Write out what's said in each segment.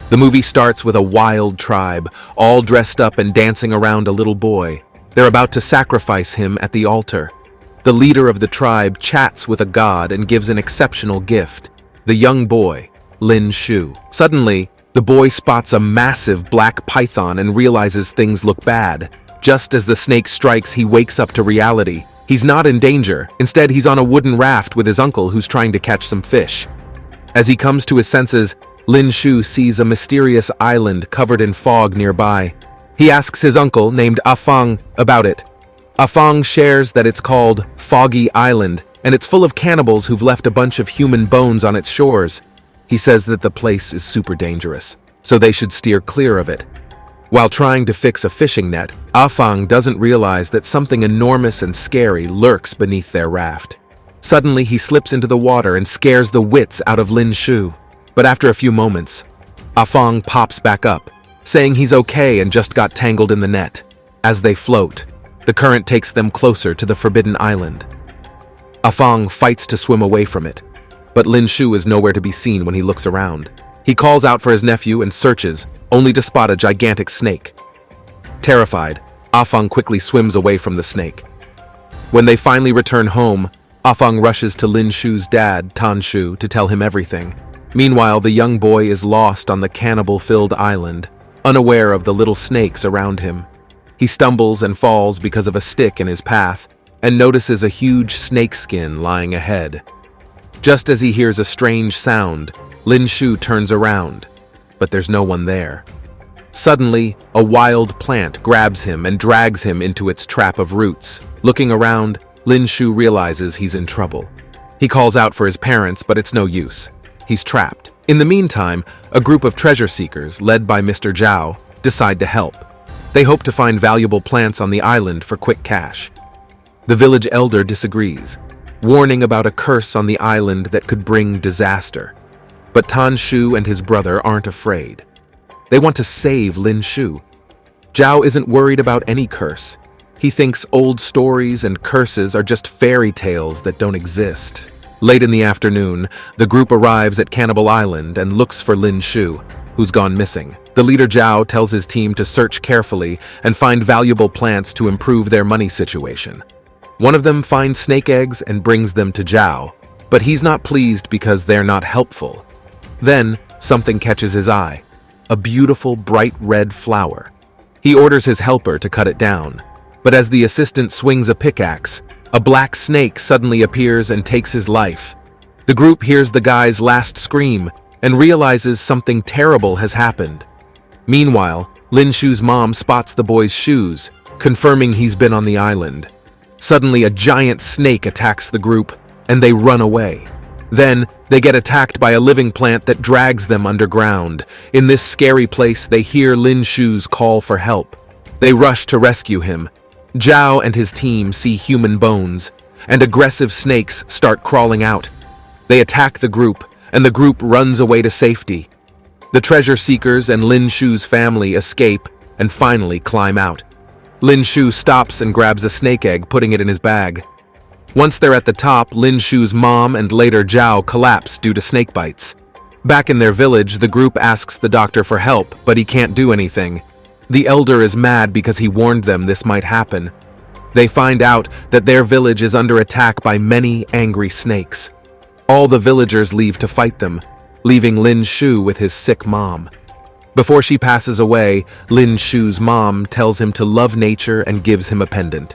The movie starts with a wild tribe, all dressed up and dancing around a little boy. They're about to sacrifice him at the altar. The leader of the tribe chats with a god and gives an exceptional gift, the young boy, Lin Shu. Suddenly, the boy spots a massive black python and realizes things look bad. Just as the snake strikes, he wakes up to reality. He's not in danger. Instead, he's on a wooden raft with his uncle who's trying to catch some fish. As he comes to his senses, Lin Shu sees a mysterious island covered in fog nearby. He asks his uncle, named Afang, about it. Afang shares that it's called Foggy Island, and it's full of cannibals who've left a bunch of human bones on its shores. He says that the place is super dangerous, so they should steer clear of it. While trying to fix a fishing net, Afang doesn't realize that something enormous and scary lurks beneath their raft. Suddenly, he slips into the water and scares the wits out of Lin Shu. But after a few moments, Afang pops back up, saying he's okay and just got tangled in the net. As they float, the current takes them closer to the forbidden island. Afang fights to swim away from it, but Lin Shu is nowhere to be seen when he looks around. He calls out for his nephew and searches, only to spot a gigantic snake. Terrified, Afang quickly swims away from the snake. When they finally return home, Afang rushes to Lin Shu's dad, Tan Shu, to tell him everything. Meanwhile, the young boy is lost on the cannibal-filled island, unaware of the little snakes around him. He stumbles and falls because of a stick in his path, and notices a huge snakeskin lying ahead. Just as he hears a strange sound, Lin Shu turns around, but there's no one there. Suddenly, a wild plant grabs him and drags him into its trap of roots. Looking around, Lin Shu realizes he's in trouble. He calls out for his parents, but it's no use. He's trapped. In the meantime, a group of treasure seekers, led by Mr. Zhao, decide to help. They hope to find valuable plants on the island for quick cash. The village elder disagrees, warning about a curse on the island that could bring disaster. But Tan Shu and his brother aren't afraid. They want to save Lin Shu. Zhao isn't worried about any curse. He thinks old stories and curses are just fairy tales that don't exist. Late in the afternoon, the group arrives at Cannibal Island and looks for Lin Shu, who's gone missing. The leader Zhao tells his team to search carefully and find valuable plants to improve their money situation. One of them finds snake eggs and brings them to Zhao, but he's not pleased because they're not helpful. Then, something catches his eye, a beautiful bright red flower. He orders his helper to cut it down, but as the assistant swings a pickaxe, a black snake suddenly appears and takes his life. The group hears the guy's last scream and realizes something terrible has happened. Meanwhile, Lin Shu's mom spots the boy's shoes, confirming he's been on the island. Suddenly, a giant snake attacks the group, and they run away. Then, they get attacked by a living plant that drags them underground. In this scary place, they hear Lin Shu's call for help. They rush to rescue him. Zhao and his team see human bones, and aggressive snakes start crawling out. They attack the group, and the group runs away to safety. The treasure seekers and Lin Shu's family escape and finally climb out. Lin Shu stops and grabs a snake egg, putting it in his bag. Once they're at the top, Lin Shu's mom and later Zhao collapse due to snake bites. Back in their village, the group asks the doctor for help, but he can't do anything. The elder is mad because he warned them this might happen. They find out that their village is under attack by many angry snakes. All the villagers leave to fight them, leaving Lin Shu with his sick mom. Before she passes away, Lin Shu's mom tells him to love nature and gives him a pendant.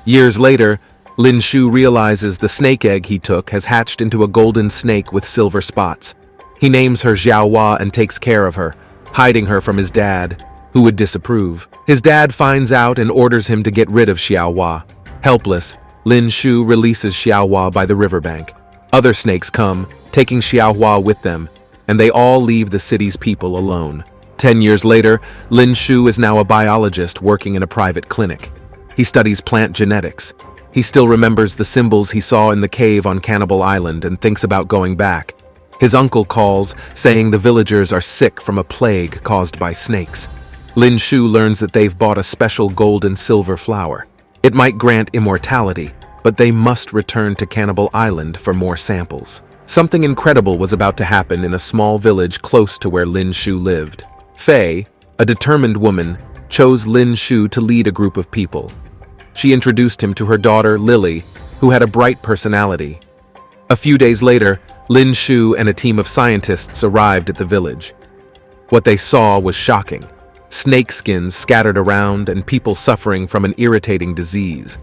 Years later, Lin Shu realizes the snake egg he took has hatched into a golden snake with silver spots. He names her Xiaohua and takes care of her, hiding her from his dad, who would disapprove. His dad finds out and orders him to get rid of Xiaohua. Helpless, Lin Shu releases Xiaohua by the riverbank. Other snakes come, taking Xiaohua with them, and they all leave the city's people alone. 10 years later, Lin Shu is now a biologist working in a private clinic. He studies plant genetics. He still remembers the symbols he saw in the cave on Cannibal Island and thinks about going back. His uncle calls, saying the villagers are sick from a plague caused by snakes. Lin Shu learns that they've bought a special gold and silver flower. It might grant immortality, but they must return to Cannibal Island for more samples. Something incredible was about to happen in a small village close to where Lin Shu lived. Fei, a determined woman, chose Lin Shu to lead a group of people. She introduced him to her daughter, Lily, who had a bright personality. A few days later, Lin Shu and a team of scientists arrived at the village. What they saw was shocking. Snake skins scattered around and people suffering from an irritating disease.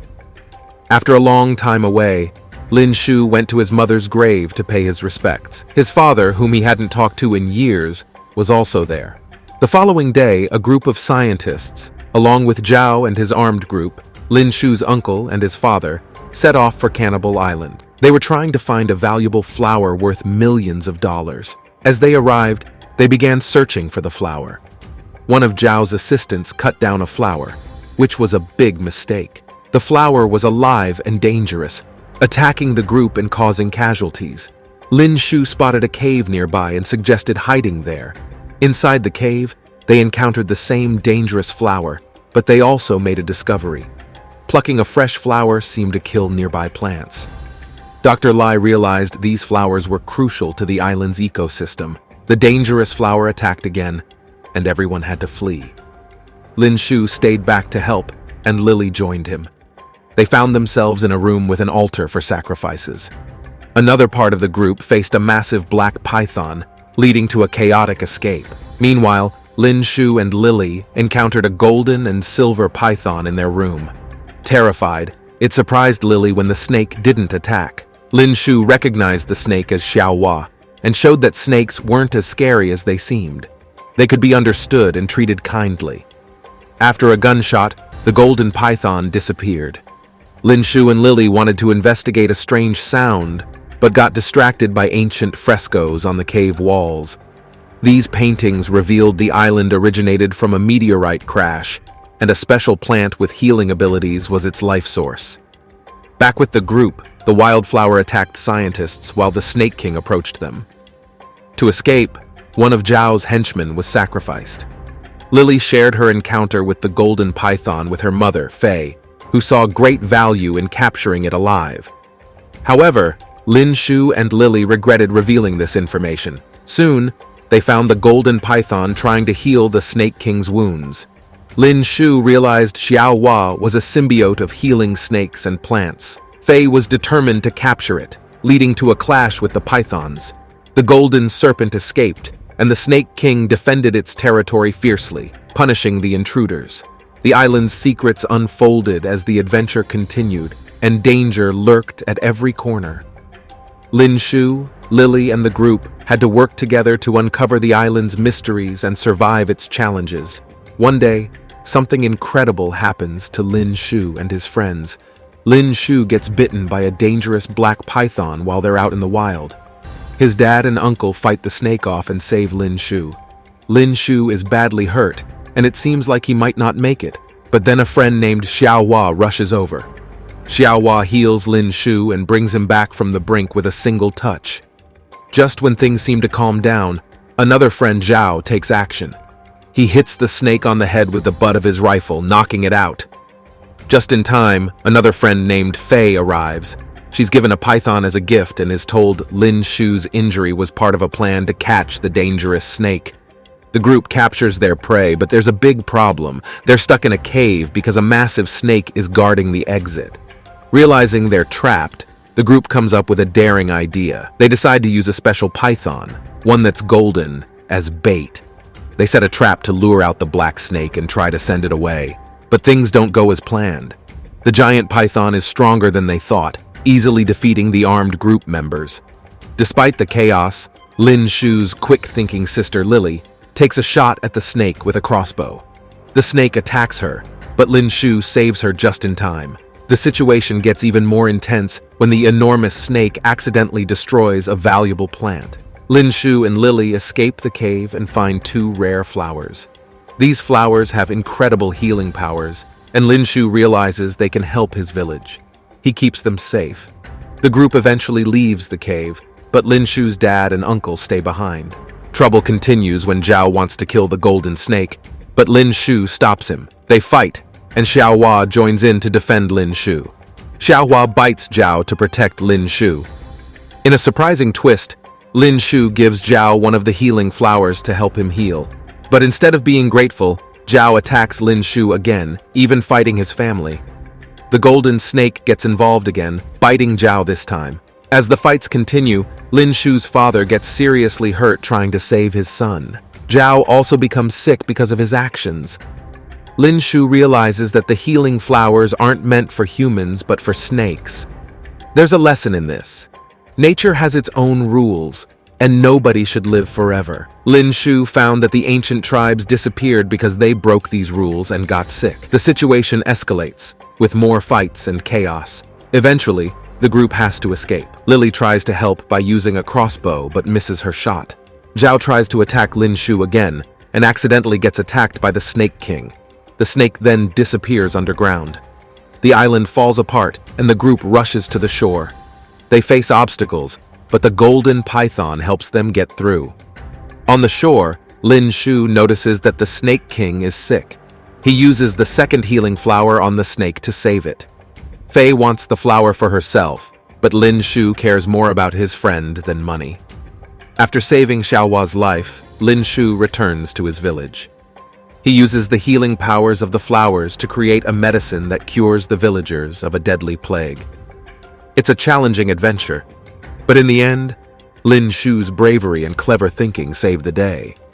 After a long time away, Lin Shu went to his mother's grave to pay his respects. His father, whom he hadn't talked to in years, was also there. The following day, a group of scientists, along with Zhao and his armed group, Lin Shu's uncle and his father, set off for Cannibal Island. They were trying to find a valuable flower worth millions of dollars. As they arrived, they began searching for the flower. One of Zhao's assistants cut down a flower, which was a big mistake. The flower was alive and dangerous, attacking the group and causing casualties. Lin Shu spotted a cave nearby and suggested hiding there. Inside the cave, they encountered the same dangerous flower, but they also made a discovery. Plucking a fresh flower seemed to kill nearby plants. Dr. Lai realized these flowers were crucial to the island's ecosystem. The dangerous flower attacked again, and everyone had to flee. Lin Shu stayed back to help, and Lily joined him. They found themselves in a room with an altar for sacrifices. Another part of the group faced a massive black python, leading to a chaotic escape. Meanwhile, Lin Shu and Lily encountered a golden and silver python in their room. Terrified, it surprised Lily when the snake didn't attack. Lin Shu recognized the snake as Xiaohua and showed that snakes weren't as scary as they seemed. They could be understood and treated kindly. After a gunshot, the golden python disappeared. Lin Shu and Lily wanted to investigate a strange sound, but got distracted by ancient frescoes on the cave walls. These paintings revealed the island originated from a meteorite crash, and a special plant with healing abilities was its life source. Back with the group, the wildflower attacked scientists while the Snake King approached them. To escape, one of Zhao's henchmen was sacrificed. Lily shared her encounter with the golden python with her mother, Fei, who saw great value in capturing it alive. However, Lin Shu and Lily regretted revealing this information. Soon, they found the golden python trying to heal the Snake King's wounds. Lin Shu realized Xiaohua was a symbiote of healing snakes and plants. Fei was determined to capture it, leading to a clash with the pythons. The golden serpent escaped, and the Snake King defended its territory fiercely, punishing the intruders. The island's secrets unfolded as the adventure continued, and danger lurked at every corner. Lin Shu, Lily, and the group had to work together to uncover the island's mysteries and survive its challenges. One day, something incredible happens to Lin Shu and his friends. Lin Shu gets bitten by a dangerous black python while they're out in the wild. His dad and uncle fight the snake off and save Lin Shu. Lin Shu is badly hurt, and it seems like he might not make it, but then a friend named Xiaohua rushes over. Xiaohua heals Lin Shu and brings him back from the brink with a single touch. Just when things seem to calm down, another friend Zhao takes action. He hits the snake on the head with the butt of his rifle, knocking it out. Just in time, another friend named Fei arrives. She's given a python as a gift and is told Lin Shu's injury was part of a plan to catch the dangerous snake. The group captures their prey, but there's a big problem. They're stuck in a cave because a massive snake is guarding the exit. Realizing they're trapped, the group comes up with a daring idea. They decide to use a special python, one that's golden, as bait. They set a trap to lure out the black snake and try to send it away. But things don't go as planned. The giant python is stronger than they thought, easily defeating the armed group members. Despite the chaos, Lin Shu's quick-thinking sister Lily takes a shot at the snake with a crossbow. The snake attacks her, but Lin Shu saves her just in time. The situation gets even more intense when the enormous snake accidentally destroys a valuable plant. Lin Shu and Lily escape the cave and find two rare flowers. These flowers have incredible healing powers, and Lin Shu realizes they can help his village. He keeps them safe. The group eventually leaves the cave, but Lin Shu's dad and uncle stay behind. Trouble continues when Zhao wants to kill the golden snake, but Lin Shu stops him. They fight, and Xiaohua joins in to defend Lin Shu. Xiaohua bites Zhao to protect Lin Shu. In a surprising twist, Lin Shu gives Zhao one of the healing flowers to help him heal. But instead of being grateful, Zhao attacks Lin Shu again, even fighting his family. The golden snake gets involved again, biting Zhao this time. As the fights continue, Lin Shu's father gets seriously hurt trying to save his son. Zhao also becomes sick because of his actions. Lin Shu realizes that the healing flowers aren't meant for humans but for snakes. There's a lesson in this. Nature has its own rules, and nobody should live forever. Lin Shu found that the ancient tribes disappeared because they broke these rules and got sick. The situation escalates, with more fights and chaos. Eventually, the group has to escape. Lily tries to help by using a crossbow but misses her shot. Zhao tries to attack Lin Shu again and accidentally gets attacked by the Snake King. The snake then disappears underground. The island falls apart and the group rushes to the shore. They face obstacles, but the golden python helps them get through. On the shore, Lin Shu notices that the Snake King is sick. He uses the second healing flower on the snake to save it. Fei wants the flower for herself, but Lin Shu cares more about his friend than money. After saving Xiaohua's life, Lin Shu returns to his village. He uses the healing powers of the flowers to create a medicine that cures the villagers of a deadly plague. It's a challenging adventure, but in the end, Lin Shu's bravery and clever thinking save the day.